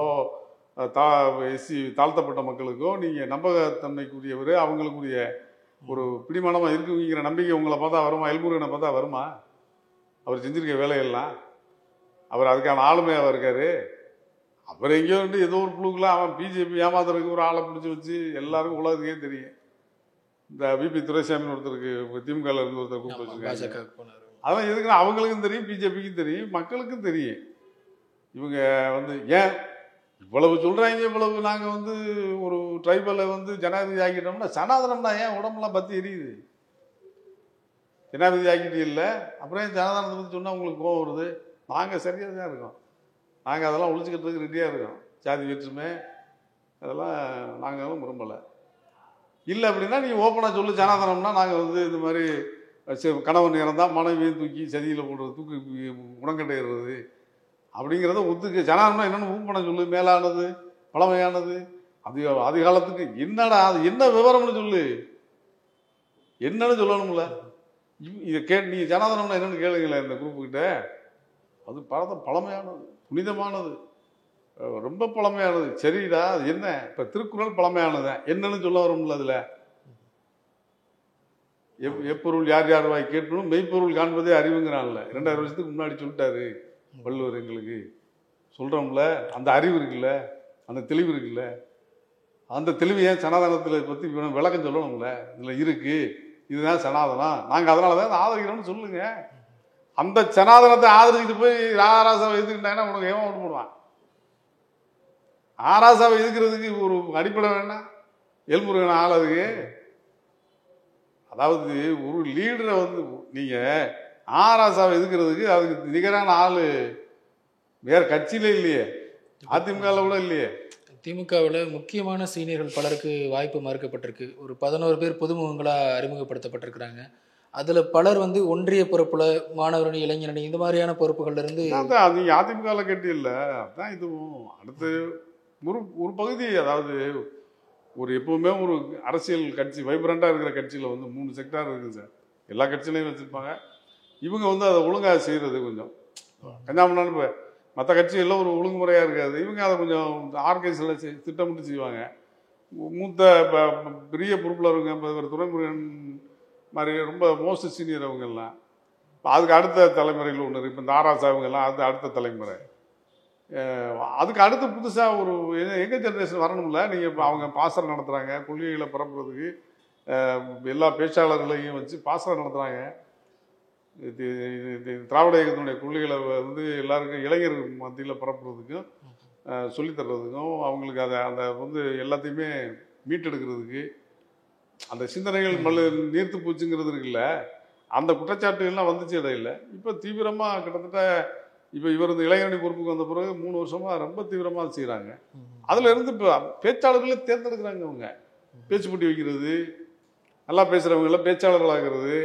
எஸ்சி தாழ்த்தப்பட்ட மக்களுக்கோ நீங்கள் நம்பகத்தன்மைக்குரியவர், அவங்களுக்குரிய ஒரு பிடிமானமாக இருக்குங்கிற நம்பிக்கை உங்களை பார்த்தா வருமா? எல்முருகனை பார்த்தா வருமா? அவர் செஞ்சுருக்க வேலையெல்லாம், அவர் அதுக்கான ஆளுமையாக இருக்கார். அவர் எங்கேயோ வந்து ஏதோ ஒரு புழுக்கெலாம் அவன் பிஜேபி ஏமாத்துறதுக்கு ஒரு ஆளை பிடிச்சி வச்சு எல்லாருக்கும் உலகத்துக்கே தெரியும். இந்த விபி துரைசாமின்னு ஒருத்தருக்கு திமுகவில் இருந்து ஒருத்தர் கூப்பிட்டு வச்சுருக்காங்க. அதெல்லாம் எதுக்குன்னா அவங்களுக்கும் தெரியும், பிஜேபிக்கும் தெரியும், மக்களுக்கும் தெரியும். இவங்க வந்து ஏன் இவ்வளவு சொல்கிறாங்க, இவ்வளவு நாங்கள் வந்து ஒரு ட்ரைபலை வந்து ஜனாதிபதி ஆக்கிட்டோம்னா சனாதனம்னா ஏன் உடம்புலாம் பற்றி எரியுது? ஜனாதிபதி ஆக்கிட்டு இல்லை, அப்புறம் ஏன் ஜனதானத்தை பற்றி சொன்னால் உங்களுக்கு கோவம் வருது? நாங்கள் சரியாக தான் இருக்கோம், நாங்கள் அதெல்லாம் ஒழிச்சுக்கிறதுக்கு ரெடியாக இருக்கோம். ஜாதி வேற்றுமை அதெல்லாம் நாங்களும் விரும்பலை. இல்லை அப்படின்னா நீங்கள் ஓப்பனாக சொல்லு, ஜனாதனம்னா நாங்கள் வந்து இந்த மாதிரி கணவன் இறந்தால் மனைவியும் தூக்கி சதியில் போடுறது, தூக்கி உடங்கட்டையிடுறது அப்படிங்கிறத ஒத்துக்கு. ஜனாதனம்னா என்னென்னு ஓப்பனாக சொல்லு, மேலானது பழமையானது அதிகாலத்துக்கு என்னடா அது என்ன விவரம்னு சொல்லு, என்னன்னு சொல்லணும்ல. இதை நீங்கள் ஜனாதனம்னா என்னென்னு கேளுங்களேன் இந்த குரூப்புக்கிட்ட. அது பழமையானது, புனிதமானது, ரொம்ப பழமையானது. சரிடா அது என்ன? இப்போ திருக்குறள் பழமையானது என்னன்னு சொல்ல வரும்ல. அதில் எப்பொருள் யார் யார் வாய் கேட்கணும் மெய்ப்பொருள் காண்பதே அறிவுங்கிறான்ல. 2000 வருஷத்துக்கு முன்னாடி சொல்லிட்டாரு வள்ளுவர். எங்களுக்கு சொல்கிறோம்ல, அந்த அறிவு இருக்குல்ல, அந்த தெளிவு இருக்குல்ல, அந்த தெளிவு ஏன் சனாதனத்தில் பற்றி விளக்கம் சொல்லணும்ல. இதில் இருக்குது, இதுதான் சனாதனம், நாங்கள் அதனால தான் ஆதரிக்கிறோம்னு சொல்லுங்க. அந்த சனாதனத்தை ஆதரிச்சுட்டு போய் ஆராசாவை எதுக்கிட்டாங்கன்னா உனக்கு ஏன் ஓட்டு போடுவான்? ஆராசாவை எதுக்கிறதுக்கு ஒரு அடிப்படை வேணாம் எல்முருகன் ஆள். அதுக்கு அதாவது ஒரு லீடரை வந்து நீங்கள் ஆராசாவை எதுக்கிறதுக்கு அதுக்கு நிகரான ஆள் வேற கட்சியில இல்லையே, அதிமுகவில் கூட இல்லையே. திமுகவில் முக்கியமான சீனியர்கள் பலருக்கு வாய்ப்பு மறுக்கப்பட்டிருக்கு. ஒரு 11 பேர் புதுமுகங்களாக அறிமுகப்படுத்தப்பட்டிருக்கிறாங்க. அதில் பலர் வந்து ஒன்றிய பொறுப்பில் மாணவரணி, இளைஞரணி இந்த மாதிரியான பொறுப்புகள்ல இருந்து நீங்கள் அதிமுகவில் கட்டி இல்லை. அதுதான் இதுவும் அடுத்து ஒரு பகுதி. அதாவது ஒரு எப்பவுமே ஒரு அரசியல் கட்சி வைப்ரண்டாக இருக்கிற கட்சியில் வந்து 3 செக்டார் இருக்குது சார். எல்லா கட்சியிலையும் வச்சுருப்பாங்க. இவங்க வந்து அதை ஒழுங்காக செய்கிறது கொஞ்சம் கஞ்சாமண்ணான்னு. இப்போ மற்ற கட்சிகளில் ஒரு ஒழுங்குமுறையாக இருக்காது, இவங்க அதை கொஞ்சம் ஆர்கனைஸில் திட்டமிட்டு செய்வாங்க. மூத்த பெரிய பொறுப்பில் இருக்க துரைமுருகன் மாதிரி ரொம்ப மோஸ்ட் சீனியர் அவங்கெல்லாம் அதுக்கு அடுத்த தலைமுறையில் ஒன்று இருக்குது. இப்போ இந்த ஆராசாவங்கெல்லாம் அது அடுத்த தலைமுறை. அதுக்கு அடுத்து புதுசாக ஒரு எங்கள் ஜென்ரேஷன் வரணும்ல. நீங்கள் இப்போ அவங்க பாசறை நடத்துகிறாங்க, கொள்கைகளை பரப்புறதுக்கு எல்லா பேச்சாளர்களையும் வச்சு பாசறை நடத்துகிறாங்க. திராவிட இயக்கத்தினுடைய கொள்கைகளை வந்து எல்லாருக்கும் இளைஞர்கள் மத்தியில் பரப்புறதுக்கும் சொல்லித்தர்றதுக்கும் அவங்களுக்கு அதை அந்த வந்து எல்லாத்தையுமே மீட்டெடுக்கிறதுக்கு அந்த சிந்தனைகள் நீர்த்து போச்சுங்கிறது இருக்குல்ல. அந்த குற்றச்சாட்டுகள்லாம் வந்துச்சு இடையில. இப்போ தீவிரமாக கிட்டத்தட்ட இப்போ இவர் இந்த இளைஞரணி பொறுப்புக்கு வந்த பிறகு 3 வருஷமாக ரொம்ப தீவிரமாக செய்கிறாங்க. அதில் இருந்து இப்போ பேச்சாளர்களே தேர்ந்தெடுக்கிறாங்க. அவங்க பேச்சு போட்டி வைக்கிறது, நல்லா பேசுகிறவங்கள பேச்சாளர்களாகிறது,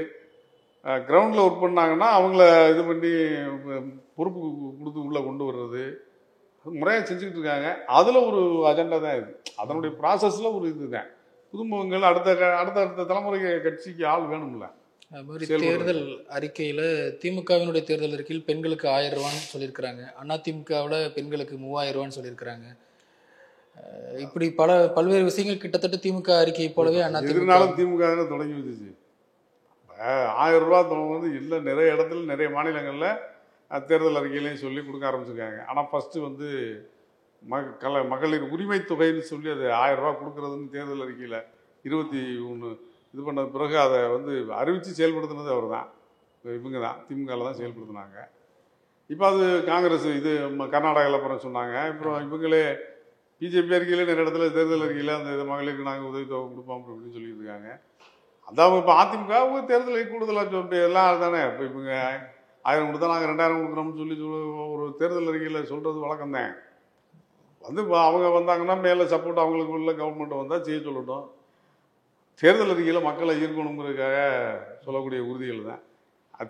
கிரவுண்டில் ஒர்க் பண்ணாங்கன்னா அவங்கள இது பண்ணி பொறுப்பு கொடுத்து உள்ளே கொண்டு வர்றது முறையாக செஞ்சுக்கிட்டு இருக்காங்க. அதில் ஒரு அஜெண்டா தான் இது. அதனுடைய ப்ராசஸில் ஒரு இது தான். புதுமுகங்கள் அடுத்த தலைமுறை கட்சிக்கு ஆள் வேணும்ல. அது மாதிரி தேர்தல் அறிக்கையில் திமுகவினுடைய தேர்தல் அறிக்கையில் பெண்களுக்கு 1000 ரூபான்னு சொல்லியிருக்கிறாங்க. அதிமுகவில் பெண்களுக்கு 3000 ரூபான்னு சொல்லியிருக்கிறாங்க. இப்படி பல்வேறு விஷயங்கள் கிட்டத்தட்ட திமுக அறிக்கையை போலவே எதிர்னாலும் திமுக தானே தொடங்கி வச்சுச்சு. 1000 ரூபா வந்து இல்லை, நிறைய இடத்துல நிறைய மாநிலங்களில் தேர்தல் அறிக்கையிலையும் சொல்லி கொடுக்க ஆரம்பிச்சிருக்காங்க. ஆனால் ஃபஸ்ட்டு வந்து மகளிர் உரிமை தொகைன்னு சொல்லி அது 1000 ரூபா கொடுக்குறதுன்னு தேர்தல் அறிக்கையில் 21 இது பண்ண பிறகு அதை வந்து அறிவித்து செயல்படுத்தினது அவர் தான், இவங்க தான், திமுகவில் தான் செயல்படுத்தினாங்க. இப்போ அது காங்கிரஸ் இது கர்நாடகாவில் அப்புறம் சொன்னாங்க. அப்புறம் இவங்களே பிஜேபி அறிக்கையில் நிறைய இடத்துல தேர்தல் அறிக்கையில் அந்த இது மகளிருக்கு நாங்கள் உதவித்தொகை கொடுப்போம் அப்படின்னு சொல்லிட்டு இருக்காங்க. அதான் இப்போ அதிமுக தேர்தலை கூடுதலாக சொல்லிட்டு எல்லாம் தானே. இப்போ இவங்க 1000 கொடுத்தா நாங்கள் 2000 கொடுக்குறோம்னு சொல்லி ஒரு தேர்தல் அறிக்கையில் சொல்கிறது வழக்கம் தான். வந்து அவங்க வந்தாங்கன்னா மேலே சப்போர்ட் அவங்களுக்கு உள்ள கவர்மெண்ட் வந்தால் செய்ய சொல்லட்டும். தேர்தல் அறிக்கையில் மக்களை ஈர்க்கணுங்கிறதுக்காக சொல்லக்கூடிய உறுதிகள் தான்.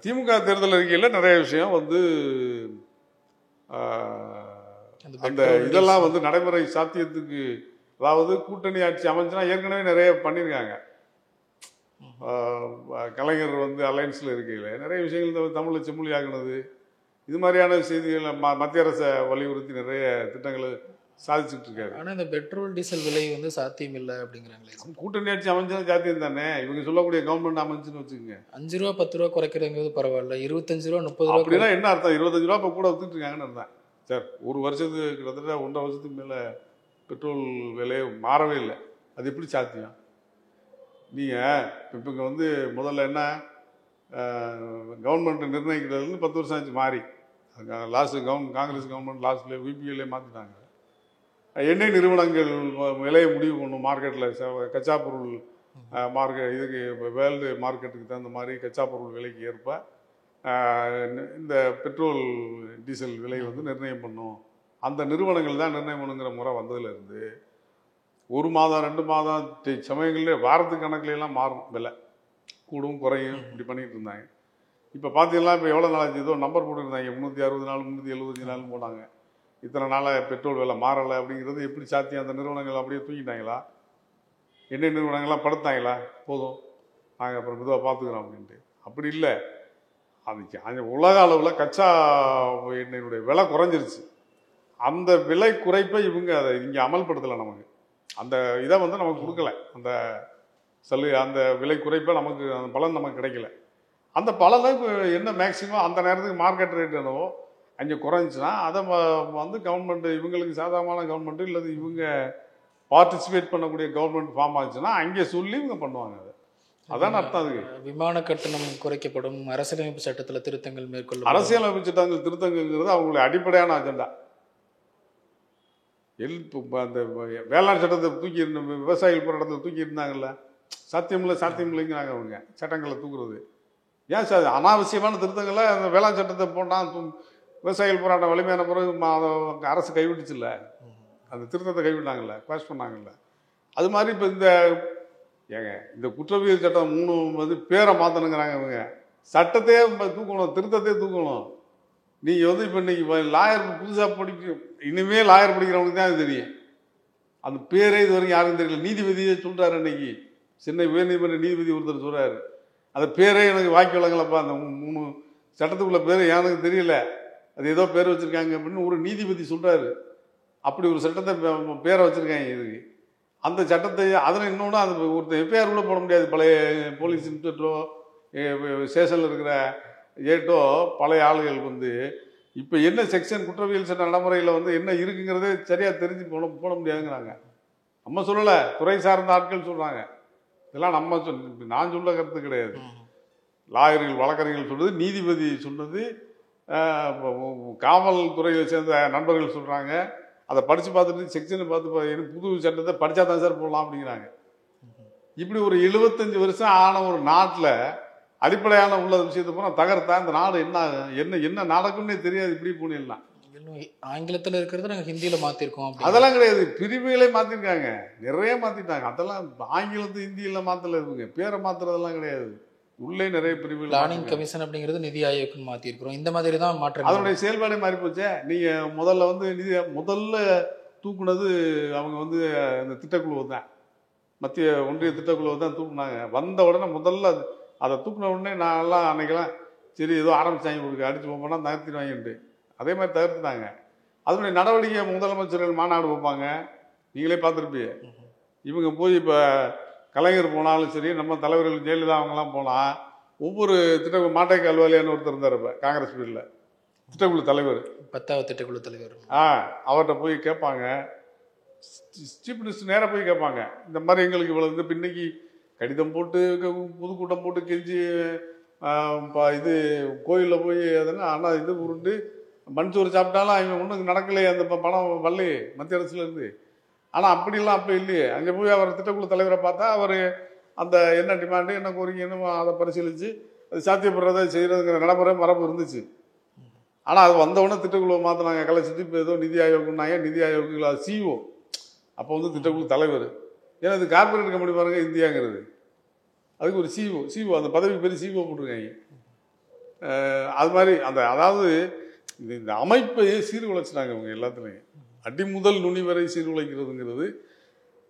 திமுக தேர்தல் அறிக்கையில் நிறைய விஷயம் வந்து அந்த இதெல்லாம் வந்து நடைமுறை சாத்தியத்துக்கு, அதாவது கூட்டணி ஆட்சி அமைச்சுன்னா ஏற்கனவே நிறைய பண்ணியிருக்காங்க. கலைஞர் வந்து அலையன்ஸில் இருக்கையில் நிறைய விஷயங்கள் தமிழை செம்மொழி ஆகினது, இது மாதிரியான செய்திகளை மத்திய அரசை வலியுறுத்தி நிறைய திட்டங்களை சாதிச்சுட்டு இருக்காரு. ஆனால் இந்த பெட்ரோல் டீசல் விலை வந்து சாத்தியம் இல்லை அப்படிங்கிறாங்களே. கூட்டணி ஆட்சி அமைச்சா சாத்தியம் தானே. இவங்க சொல்லக்கூடிய கவர்மெண்ட் அமைச்சுன்னு வச்சுக்கோங்க, 5 ரூபா 10 ரூபா குறைக்கிறதுங்கிறது பரவாயில்ல, 25 ரூபா 30 ரூபா அப்படின்னா என்ன அர்த்தம்? 25 ரூபா இப்போ கூட வித்துட்டு இருக்காங்கன்னு அர்த்தம் சார். ஒரு வருஷத்துக்கு கிட்டத்தட்ட 1.5 வருஷத்துக்கு மேலே பெட்ரோல் விலையை மாறவே இல்லை. அது எப்படி சாத்தியம்? நீங்கள் இப்போ இங்கே வந்து முதல்ல என்ன கவர்மெண்ட் நிர்ணயிக்கிறதுலேருந்து 10 வருஷம் ஆச்சு மாறி. லாஸ்ட்டு காங்கிரஸ் கவர்மெண்ட் லாஸ்ட்லேயே விபிஎல்லே மாற்றிட்டாங்க. எண்ணெய் நிறுவனங்கள் விலையை முடிவு பண்ணும் மார்க்கெட்டில். கச்சா பொருள் இதுக்கு வேர்ல்டு மார்க்கெட்டுக்கு தகுந்த மாதிரி கச்சா பொருள் விலைக்கு ஏற்ப இந்த பெட்ரோல் டீசல் விலை வந்து நிர்ணயம் பண்ணும். அந்த நிறுவனங்கள் தான் நிர்ணயம் பண்ணுங்கிற முறை வந்ததுலேருந்து 1 மாதம் 2 மாதம் சமயங்களிலே வாரத்து கணக்குலாம் மாறும், விலை கூடும் குறையும், இப்படி பண்ணிகிட்டு இருந்தாங்க. இப்போ பார்த்தீங்கன்னா இப்போ எவ்வளோ நாளாச்சு, ஏதோ நம்பர் போட்டுருந்தாங்க, 360 நாள் 375 நாள்னு போனாங்க. இத்தனை நாளாக பெட்ரோல் விலை மாறலை அப்படிங்கிறது எப்படி சாத்தியம்? அந்த நிறுவனங்கள் அப்படியே தூங்கிட்டாங்களா? எண்ணெய் நிறுவனங்கள்லாம் படுத்தாங்களா? போதும் நாங்கள் அப்புறம் மெதுவாக பார்த்துக்கிறோம் அப்படின்ட்டு. அப்படி இல்லை. அது உலக அளவில் கச்சா எண்ணெயினுடைய விலை குறைஞ்சிருச்சு. அந்த விலை குறைப்பை இவங்க அதை இங்கே அமல்படுத்தலை. நமக்கு அந்த இதை வந்து நமக்கு கொடுக்கல. அந்த விலை குறைப்பை நமக்கு அந்த பலன் நமக்கு கிடைக்கல. அந்த பலனை இப்போ என்ன மேக்சிமம் அந்த நேரத்துக்கு மார்க்கெட் ரேட் என்னவோ அங்கே குறைஞ்சிச்சுன்னா அதை வந்து கவர்மெண்ட்டு, இவங்களுக்கு சாதகமான கவர்மெண்ட்டு இல்லை இவங்க பார்ட்டிசிபேட் பண்ணக்கூடிய கவர்மெண்ட் ஃபார்ம் ஆச்சுன்னா அங்கே சொல்லி இவங்க பண்ணுவாங்க. அதை அதான் அர்த்தம். அதுக்கு விமான கட்டணம் குறைக்கப்படும், அரசியலமைப்பு சட்டத்தில் திருத்தங்கள் மேற்கொள்ளும். அரசியலமைப்பு சட்டங்கள் திருத்தங்கிறது அவங்களுடைய அடிப்படையான அஜெண்டா. அந்த வேளாண் சட்டத்தை தூக்கி விவசாயிகள் போராட்டத்தை தூக்கி இருந்தாங்கல்ல, சாத்தியமில்லைங்கிறாங்க அவங்க சட்டங்களை தூக்குறது. ஏன் சார் அனாவசியமான திருத்தங்களை அந்த வேளாண் சட்டத்தை போட்டால் விவசாயிகள் போராட்டம் வலிமையான பிறகு அரசு கைவிட்டுச்சுல்ல, அந்த திருத்தத்தை கைவிட்டாங்கல்ல, கிளாஷ் பண்ணாங்கல்ல. அது மாதிரி இப்போ இந்த குற்றவியல் சட்டம் 3 வந்து பேரை மாற்றணுங்கிறாங்க. இவங்க சட்டத்தையே தூக்கணும், திருத்தத்தையே தூக்கணும். நீங்கள் வந்து இப்போ இன்னைக்கு லாயர் புதுசாக இனிமேல் லாயர் படிக்கிறவங்களுக்கு தான் அது தெரியும். அந்த பேரே இது வரைக்கும் யாருக்கும் தெரியல. நீதிபதியே சொல்கிறாரு, இன்னைக்கு சென்னை உயர்நீதிமன்ற நீதிபதி ஒருத்தர் சொல்கிறாரு, அந்த பேரே எனக்கு வாக்கி வழங்கலப்பா, அந்த 3 சட்டத்துக்குள்ள பேர் எனக்கு தெரியல, அது ஏதோ பேர் வச்சுருக்காங்க அப்படின்னு ஒரு நீதிபதி சொல்கிறாரு. அப்படி ஒரு சட்டத்தை பேரை வச்சுருக்காங்க இதுக்கு. அந்த சட்டத்தை அதில் இன்னொன்று அது ஒருத்தர் எஃப்ஐஆர் கூட போட முடியாது. பழைய போலீஸ் இன்ஸ்பெக்டரோ ஸ்டேஷனில் இருக்கிற ஏட்டோ பழைய ஆளுகள் வந்து இப்போ என்ன செக்ஷன் குற்றவியல் சட்ட நடைமுறையில் வந்து என்ன இருக்குங்கிறதே சரியாக தெரிஞ்சு போட முடியாதுங்கிறாங்க. நம்ம சொல்லலை, துறை சார்ந்த ஆட்கள் சொல்கிறாங்க. இதெல்லாம் நான் சொல்ல கருத்து கிடையாது. லாயர்கள் வழக்கறிஞர்கள் சொல்றது, நீதிபதி சொன்னது, காவல்துறையை சேர்ந்த நண்பர்கள் சொல்கிறாங்க. அதை படித்து பார்த்துட்டு செக்ஷனை பார்த்து புது சட்டத்தை படித்தா தான் சார் போடலாம் அப்படிங்கிறாங்க. இப்படி ஒரு 75 வருஷம் ஆன ஒரு நாட்டில் அடிப்படையான உள்ள விஷயத்தை போனால் தகர்த்தா இந்த நாடு என்ன நடக்கும்னே தெரியாது. இப்படி போனீங்கன்னா ஆங்கிலத்தில் இருக்கிறத நாங்கள் ஹிந்தியில் மாற்றிருக்கோம். அதெல்லாம் கிடையாது, பிரிவுகளே மாற்றிருக்காங்க, நிறைய மாற்றிட்டாங்க. அதெல்லாம் ஆங்கிலத்து ஹிந்தியில் மாற்றலை. இவங்க பேரை மாற்றுறதெல்லாம் கிடையாது. உள்ளே நிறைய பிரிவுகள் பிளானிங் கமிஷன் அப்படிங்கிறது நிதி ஆயோக்னு மாற்றிருக்கிறோம். இந்த மாதிரி தான் மாற்றம். அதனுடைய செயல்பாடே மாறி போச்சே. நீங்கள் முதல்ல வந்து முதல்ல தூக்குனது அவங்க வந்து இந்த திட்டக்குழுவை தான், மத்திய ஒன்றிய திட்டக்குழுவை தான் தூக்குனாங்க. வந்த உடனே முதல்ல அதை தூக்குன உடனே நான் எல்லாம் அன்னைக்கெல்லாம் சரி ஏதோ ஆரம்பிச்சாங்க கொடுக்க அடிச்சு போனால் நகர்த்திடுவாங்கன்ட்டு. அதே மாதிரி தகர்த்துட்டாங்க. அதனுடைய நடவடிக்கை முதலமைச்சர்கள் மாநாடு வைப்பாங்க, நீங்களே பார்த்துருப்பீங்க. இவங்க போய் இப்போ கலைஞர் போனாலும் சரி, நம்ம தலைவர்கள் ஜெயலலிதா அவங்கெல்லாம் போனால் ஒவ்வொரு திட்ட மாட்டை கல்வாலியான்னு ஒருத்தர் இருந்தார் இப்போ காங்கிரஸ் பீரியடில், திட்டக்குழு தலைவர், 10வது திட்டக்குழு தலைவர். அவர்கிட்ட போய் கேட்பாங்க, சீஃப் மினிஸ்டர் நேராக போய் கேட்பாங்க, இந்த மாதிரி எங்களுக்கு இவ்வளோ இந்த இன்னைக்கு கடிதம் போட்டு பொதுக்கூட்டம் போட்டு கெஞ்சி இது கோயிலில் போய் அதெல்லாம் ஆனால் இது உருண்டு மண்சோறு சாப்பிட்டாலும் அவங்க ஒன்றும் நடக்கலையே, அந்த பணம் வரலையே மத்திய அரசுலேருந்து. ஆனால் அப்படிலாம் அப்போ இல்லையே. அங்கே போய் அவர் திட்டக்குழு தலைவரை பார்த்தா அவர் அந்த என்ன டிமாண்டு என்ன கோரிக்கைன்னு அதை பரிசீலித்து அது சாத்தியப்படுறதை செய்கிறதுங்கிற நடைமுறை மரபு இருந்துச்சு. ஆனால் அது வந்தவுடனே திட்டக்குழுவை மாற்றினாங்க, கலைச்சிட்டு இப்போ ஏதோ நிதி ஆயோக்குன்னாங்க. நிதி ஆயோக்கில் அது சிஓ, அப்போ வந்து திட்டக்குழு தலைவர். ஏன்னா இது கார்பரேட் கம்பெனி பாருங்கள் இந்தியாங்கிறது, அதுக்கு ஒரு சிஓ அந்த பதவி பேர் சிஓ போட்டிருக்காங்க. அது மாதிரி அந்த அதாவது இந்த அமைப்பையே சீர்குலைச்சிட்டாங்க இவங்க எல்லாத்துலேயும். அடி முதல் நுனி வரை சீர்குலைக்கிறதுங்கிறது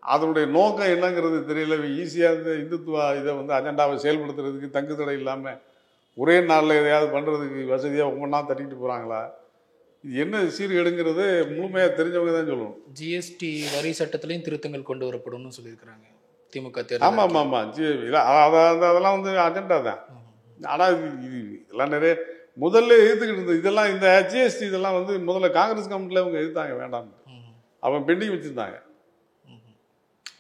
அதனுடைய நோக்கம் என்னங்கிறது தெரியல. ஈஸியாக இந்த இந்துத்துவ இதை வந்து அஜெண்டாவை செயல்படுத்துறதுக்கு தங்கு தடை இல்லாமல் ஒரே நாளில் எதையாவது பண்ணுறதுக்கு வசதியாக ஒவ்வொன்றா தட்டிக்கிட்டு போகிறாங்களா, இது என்ன சீர்கேடுங்கிறது முழுமையாக தெரிஞ்சவங்க தான் சொல்லணும். ஜிஎஸ்டி வரி சட்டத்திலையும் திருத்தங்கள் கொண்டு வரப்படும்னு சொல்லியிருக்கிறாங்க திமுக தேர்தல். ஆமாம் அதெல்லாம் வந்து அஜெண்டா தான். ஆனால் இதெல்லாம் நிறைய முதல்ல எதிர்த்துக்கிட்டு இருந்தது. இதெல்லாம் இந்த ஜிஎஸ்டி இதெல்லாம் வந்து முதல்ல காங்கிரஸ் கவர்மெண்ட்ல அவங்க எதிர்த்தாங்க, வேண்டாம் அவன் பெண்டிங் வச்சுருந்தாங்க.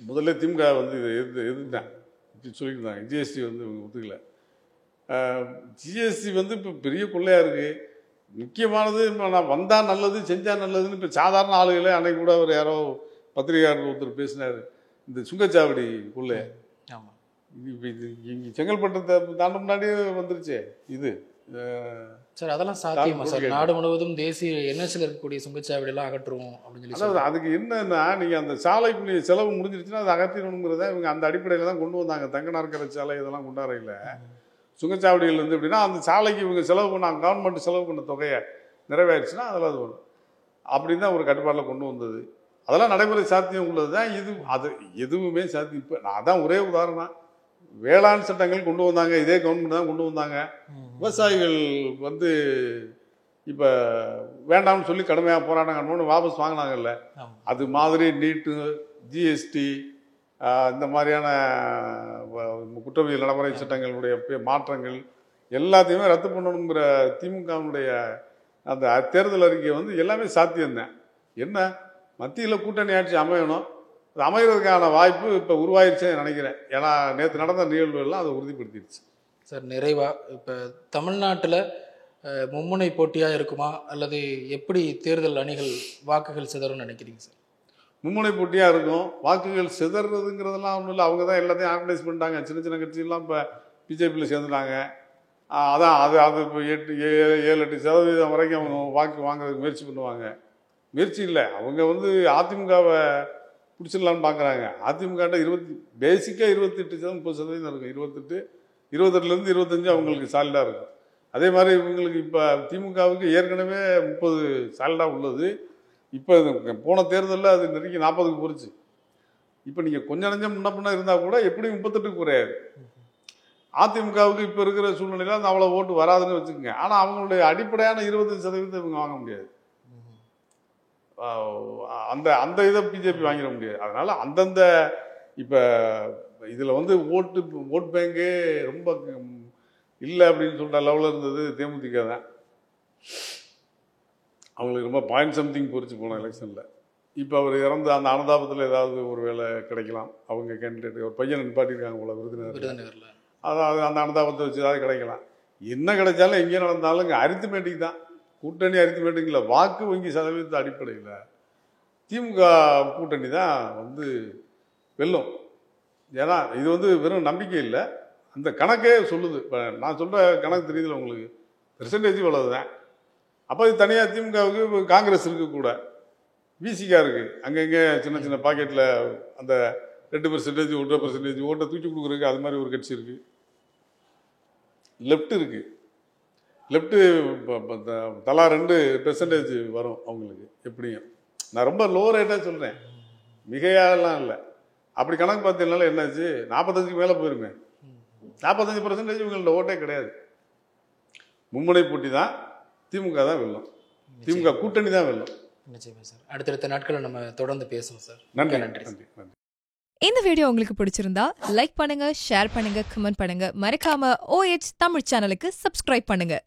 முதல்ல திமுக வந்து இதை எதிர்த்தாங்க சொல்லியிருந்தாங்க. ஜிஎஸ்டி வந்து இவங்க ஒத்துக்கல. ஜிஎஸ்டி வந்து இப்போ பெரிய கொள்ளையாக இருக்குது. முக்கியமானது இப்போ நான் வந்தால் நல்லது செஞ்சால் நல்லதுன்னு இப்போ சாதாரண ஆளுகளே அன்னைக்கு கூட அவர் யாரோ பத்திரிகையாளர் ஒருத்தர் பேசினார், இந்த சுங்கச்சாவடி கொள்ளை. ஆமாம், இப்போ இது இங்கே செங்கல்பட்டு தாண்ட முன்னாடியே வந்துருச்சு இது சார். அதெல்லாம் சாத்தியமா சார்? நாடு முழுவதும் தேசிய என்எஸ்ல இருக்கக்கூடிய சுங்கச்சாவடியெல்லாம் அகற்றுவோம் அப்படின்னு சொல்லி. அதாவது அதுக்கு என்னன்னா, நீங்கள் அந்த சாலைக்குரிய செலவு முடிஞ்சிருச்சுன்னா அது அகற்றிடணுங்கிறத இவங்க அந்த அடிப்படையில் தான் கொண்டு வந்தாங்க. தங்க நாற்கர சாலை இதெல்லாம் கொண்டாடையில் சுங்கச்சாவடிகள் இருந்து எப்படின்னா அந்த சாலைக்கு இவங்க செலவு பண்ணாங்க, கவர்மெண்ட் செலவு பண்ண தொகையை நிறைவேறிச்சுன்னா அதில் அது வரும் அப்படின்னு தான் ஒரு கட்டுப்பாட்டில் கொண்டு வந்தது. அதெல்லாம் நடைமுறை சாத்தியம் உள்ளது தான். இது அது எதுவுமே சாத்தியம். இப்போ நான் தான் ஒரே உதாரணம், வேளாண் சட்டங்கள் கொண்டு வந்தாங்க, இதே கவர்மெண்ட் தான் கொண்டு வந்தாங்க. விவசாயிகள் வந்து இப்போ வேண்டாம்னு சொல்லி கடுமையாக போராட்டம் வாபஸ் வாங்கினாங்கல்ல. அது மாதிரி நீட்டு, ஜிஎஸ்டி, இந்த மாதிரியான குற்றவியல் நடைமுறை சட்டங்களுடைய மாற்றங்கள் எல்லாத்தையுமே ரத்து பண்ணணுங்கிற திமுகவுடைய அந்த தேர்தல் அறிக்கை வந்து எல்லாமே சாத்தியம்தான். என்ன மத்தியில் கூட்டணி ஆட்சி அமையணும், அது அமைகிறதுக்கான வாய்ப்பு இப்போ உருவாயிருச்சுன்னு நினைக்கிறேன். ஏன்னா நேற்று நடந்த நிகழ்வுகள்லாம் அதை உறுதிப்படுத்திடுச்சு. சார் நிறைவா இப்போ தமிழ்நாட்டில் மும்முனை போட்டியாக இருக்குமா அல்லது எப்படி தேர்தல் அணிகள் வாக்குகள் சிதறும்னு நினைக்கிறீங்க சார்? மும்முனை போட்டியாக இருக்கும். வாக்குகள் சிதறதுங்கிறதெல்லாம் ஒன்றும் இல்லை, அவங்க தான் எல்லாத்தையும் ஆர்கனைஸ் பண்ணிட்டாங்க. சின்ன சின்ன கட்சியெல்லாம் இப்போ பிஜேபியில் சேர்ந்துட்டாங்க. அதான் அது இப்போ 7-8% வரைக்கும் அவங்க வாக்கு வாங்குறதுக்கு முயற்சி பண்ணுவாங்க. முயற்சி இல்லை, அவங்க வந்து அதிமுகவை பிடிச்சிடலான்னு பார்க்குறாங்க. அதிமுகட்ட பேசிக்காக 28% இருக்கும். 28-28லேருந்து 25 அவங்களுக்கு சாலிடாக இருக்கும். அதே மாதிரி இவங்களுக்கு இப்போ திமுகவுக்கு ஏற்கனவே 30 சாலிடாக உள்ளது. இப்போ போன தேர்தலில் அது நெருங்கி 40க்கு போச்சு. இப்போ நீங்கள் கொஞ்சம் நஞ்சம் முன்ன பின்ன இருந்தால் கூட எப்படி 38க்கு குறையாது. அதிமுகவுக்கு இப்போ இருக்கிற சூழ்நிலையில் அந்த அவ்வளோ ஓட்டு வராதுன்னு வச்சுக்கோங்க. ஆனால் அவங்களுடைய அடிப்படையான 25% இவங்க வாங்க முடியாது. அந்த இதை பிஜேபி வாங்கிட முடியாது. அதனால் அந்தந்த இப்போ இதில் வந்து ஓட் பேங்கே ரொம்ப இல்லை அப்படின்னு சொல்கிற லெவலில் இருந்தது தேமுதிக தான். அவங்களுக்கு ரொம்ப பாயிண்ட் சம்திங் பொறிச்சு போன எலெக்ஷனில். இப்போ அவர் இறந்து அந்த அனுதாபத்தில் ஏதாவது ஒரு வேலை கிடைக்கலாம். அவங்க கேண்டிடேட் ஒரு பையன் நிப்பாட்டியிருக்காங்க போல விருதுநகரில். அதாவது அந்த அனுதாபத்தை வச்சு ஏதாவது கிடைக்கலாம். என்ன கிடைச்சாலும் எங்கே நடந்தாலும் இங்கே அரித்மேட்டிக் தான். கூட்டணி அரித்மேட்டிக்கில் வாக்கு வங்கி சதவீதத்தை அடிப்படையில் திமுக கூட்டணி தான் வந்து வெல்லும். ஏன்னா இது வந்து வெறும் நம்பிக்கை இல்லை, அந்த கணக்கே சொல்லுது. இப்போ நான் சொல்கிற கணக்கு தெரியுதுல உங்களுக்கு, பெர்சன்டேஜ் இவ்வளவு தான். அப்போ இது தனியாக திமுகவுக்கு காங்கிரஸ் இருக்குது, கூட விசிகா இருக்குது. அங்கங்கே சின்ன சின்ன பாக்கெட்டில் அந்த 2% 1% ஓட்டை தூக்கி கொடுக்குறதுக்கு அது மாதிரி ஒரு கட்சி இருக்குது. லெஃப்ட் இருக்குது. லெஃப்ட்டு தலா 2% வரும் அவங்களுக்கு எப்படியும். நான் ரொம்ப லோ ரேட்டாக சொல்கிறேன், மிகையாலாம் இல்லை. அப்படி கணக்கு பார்த்தீங்கனால என்னாச்சு, 45க்கு மேலே போயிருமே. 45% இவங்கள்ட்ட ஓட்டே கிடையாது. மும்முனை போட்டி தான், திமுக தான் வெல்லும், திமுக கூட்டணி தான் வெல்லும். நிச்சயமா சார். அடுத்தடுத்த நாட்களில் நம்ம தொடர்ந்து பேசுவோம் சார். நன்றி நன்றி. நன்றி நன்றி. இந்த வீடியோ உங்களுக்கு பிடிச்சிருந்தா லைக் பண்ணுங்க, ஷேர் பண்ணுங்க, கமெண்ட் பண்ணுங்க. மறக்காம OH தமிழ் சேனலுக்கு சப்ஸ்கிரைப் பண்ணுங்க.